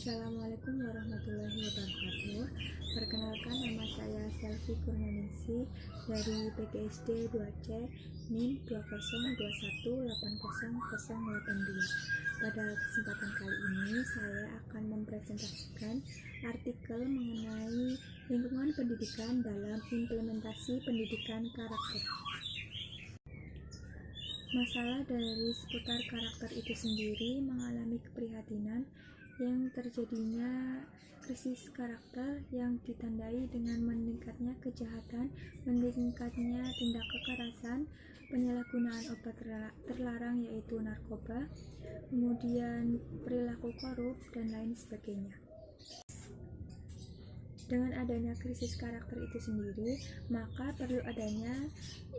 Assalamualaikum warahmatullahi wabarakatuh. Perkenalkan, nama saya Selvi Kurnianingsih dari PGSD 2C NIM 2021808082. Pada kesempatan kali ini saya akan mempresentasikan artikel mengenai lingkungan pendidikan dalam implementasi pendidikan karakter. Masalah dari seputar karakter itu sendiri mengalami keprihatinan yang terjadinya krisis karakter yang ditandai dengan meningkatnya kejahatan, meningkatnya tindak kekerasan, penyalahgunaan obat terlarang yaitu narkoba, kemudian perilaku korup, dan lain sebagainya. Dengan adanya krisis karakter itu sendiri, maka perlu adanya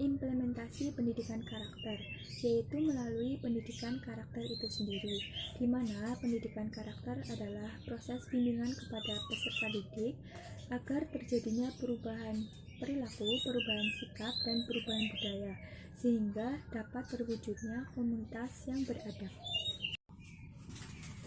implementasi pendidikan karakter, yaitu melalui pendidikan karakter itu sendiri, di mana pendidikan karakter adalah proses bimbingan kepada peserta didik agar terjadinya perubahan perilaku, perubahan sikap, dan perubahan budaya, sehingga dapat terwujudnya komunitas yang beradab.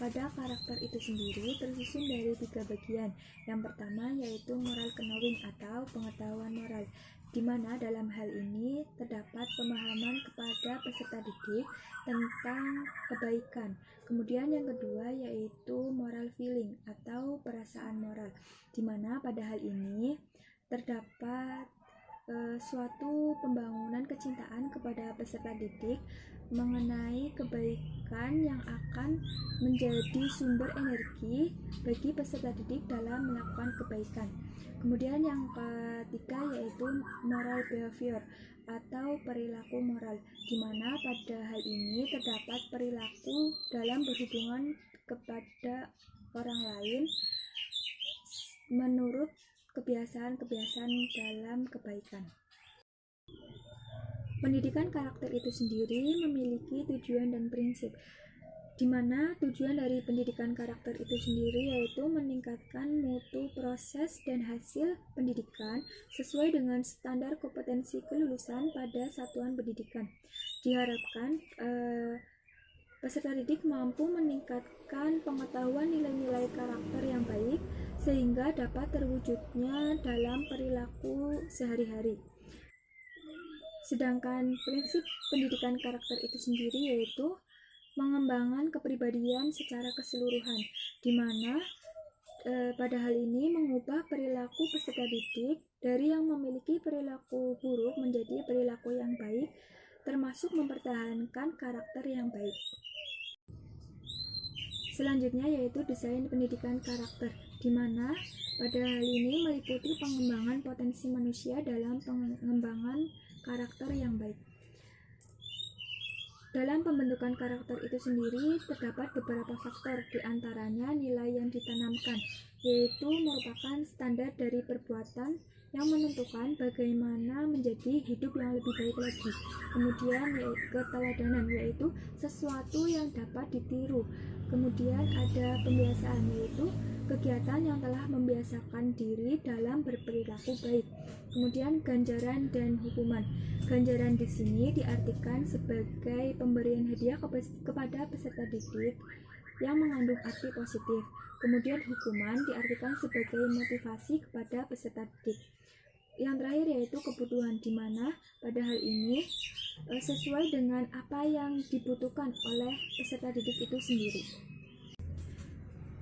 Pada karakter itu sendiri tersusun dari 3 bagian. Yang pertama yaitu moral knowing atau pengetahuan moral, di mana dalam hal ini terdapat pemahaman kepada peserta didik tentang kebaikan. Kemudian yang kedua yaitu moral feeling atau perasaan moral, di mana pada hal ini terdapat suatu pembangunan kecintaan kepada peserta didik mengenai kebaikan yang akan menjadi sumber energi bagi peserta didik dalam melakukan kebaikan. Kemudian yang ketiga yaitu moral behavior atau perilaku moral, di mana pada hal ini terdapat perilaku dalam berhubungan kepada orang lain menurut kebiasaan-kebiasaan dalam kebaikan. Pendidikan karakter itu sendiri memiliki tujuan dan prinsip, di mana tujuan dari pendidikan karakter itu sendiri yaitu meningkatkan mutu proses dan hasil pendidikan sesuai dengan standar kompetensi kelulusan pada satuan pendidikan. Diharapkan peserta didik mampu meningkatkan pengetahuan nilai-nilai karakter yang baik sehingga dapat terwujudnya dalam perilaku sehari-hari. Sedangkan prinsip pendidikan karakter itu sendiri yaitu mengembangkan kepribadian secara keseluruhan, di mana pada hal ini mengubah perilaku peserta didik dari yang memiliki perilaku buruk menjadi perilaku yang baik, termasuk mempertahankan karakter yang baik. Selanjutnya yaitu desain pendidikan karakter, di mana pada hal ini meliputi pengembangan potensi manusia dalam pengembangan karakter yang baik. Dalam pembentukan karakter itu sendiri terdapat beberapa faktor, di antaranya nilai yang ditanamkan, yaitu merupakan standar dari perbuatan yang menentukan bagaimana menjadi hidup yang lebih baik lagi. Kemudian keteladanan, yaitu sesuatu yang dapat ditiru. Kemudian ada pembiasaan, yaitu kegiatan yang telah membiasakan diri dalam berperilaku baik. Kemudian ganjaran dan hukuman. Ganjaran di sini diartikan sebagai pemberian hadiah kepada peserta didik yang mengandung arti positif. Kemudian hukuman diartikan sebagai motivasi kepada peserta didik. Yang terakhir yaitu kebutuhan, di mana pada hal ini sesuai dengan apa yang dibutuhkan oleh peserta didik itu sendiri.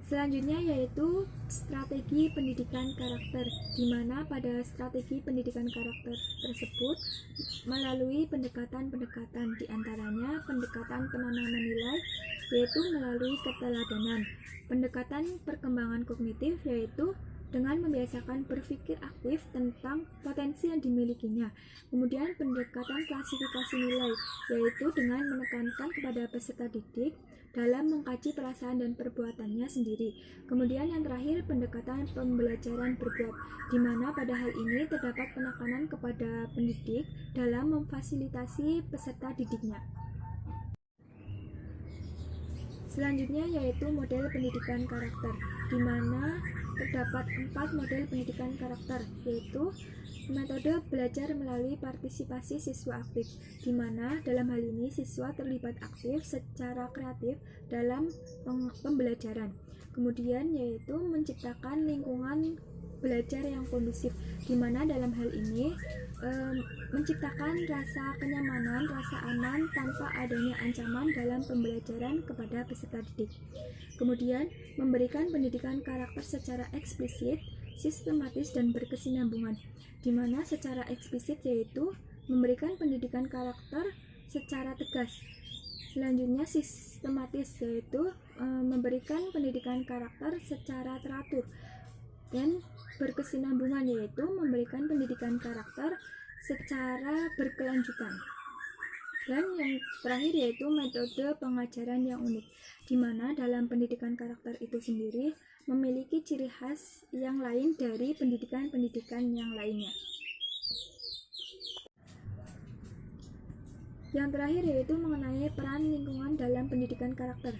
Selanjutnya yaitu strategi pendidikan karakter, di mana pada strategi pendidikan karakter tersebut melalui pendekatan-pendekatan, di antaranya pendekatan penanaman nilai yaitu melalui keteladanan, pendekatan perkembangan kognitif yaitu dengan membiasakan berpikir aktif tentang potensi yang dimilikinya. Kemudian pendekatan klasifikasi nilai yaitu dengan menekankan kepada peserta didik dalam mengkaji perasaan dan perbuatannya sendiri. Kemudian yang terakhir pendekatan pembelajaran berbuat, di mana pada hal ini terdapat penekanan kepada pendidik dalam memfasilitasi peserta didiknya. Selanjutnya yaitu model pendidikan karakter, di mana terdapat 4 model pendidikan karakter, yaitu metode belajar melalui partisipasi siswa aktif, di mana dalam hal ini siswa terlibat aktif secara kreatif dalam pembelajaran. Kemudian yaitu menciptakan lingkungan belajar yang kondusif, di mana dalam hal ini menciptakan rasa kenyamanan, rasa aman tanpa adanya ancaman dalam pembelajaran kepada peserta didik. Kemudian memberikan pendidikan karakter secara eksplisit, sistematis, dan berkesinambungan, di mana secara eksplisit yaitu memberikan pendidikan karakter secara tegas. Selanjutnya sistematis yaitu memberikan pendidikan karakter secara teratur, dan berkesinambungan yaitu memberikan pendidikan karakter secara berkelanjutan. Dan yang terakhir yaitu metode pengajaran yang unik, di mana dalam pendidikan karakter itu sendiri memiliki ciri khas yang lain dari pendidikan-pendidikan yang lainnya. Yang terakhir yaitu mengenai peran lingkungan dalam pendidikan karakter.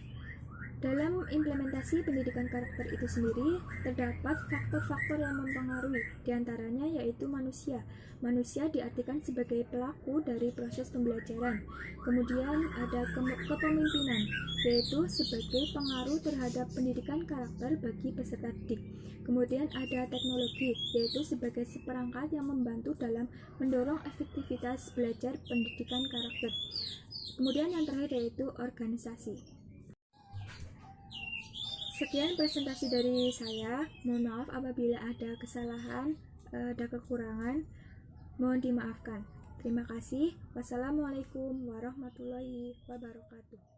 Dalam implementasi pendidikan karakter itu sendiri, terdapat faktor-faktor yang mempengaruhi, diantaranya yaitu manusia. Manusia diartikan sebagai pelaku dari proses pembelajaran. Kemudian ada kepemimpinan, yaitu sebagai pengaruh terhadap pendidikan karakter bagi peserta didik. Kemudian ada teknologi, yaitu sebagai seperangkat yang membantu dalam mendorong efektivitas belajar pendidikan karakter. Kemudian yang terakhir yaitu organisasi. Sekian presentasi dari saya. Mohon maaf apabila ada kesalahan, ada kekurangan, mohon dimaafkan. Terima kasih. Wassalamualaikum warahmatullahi wabarakatuh.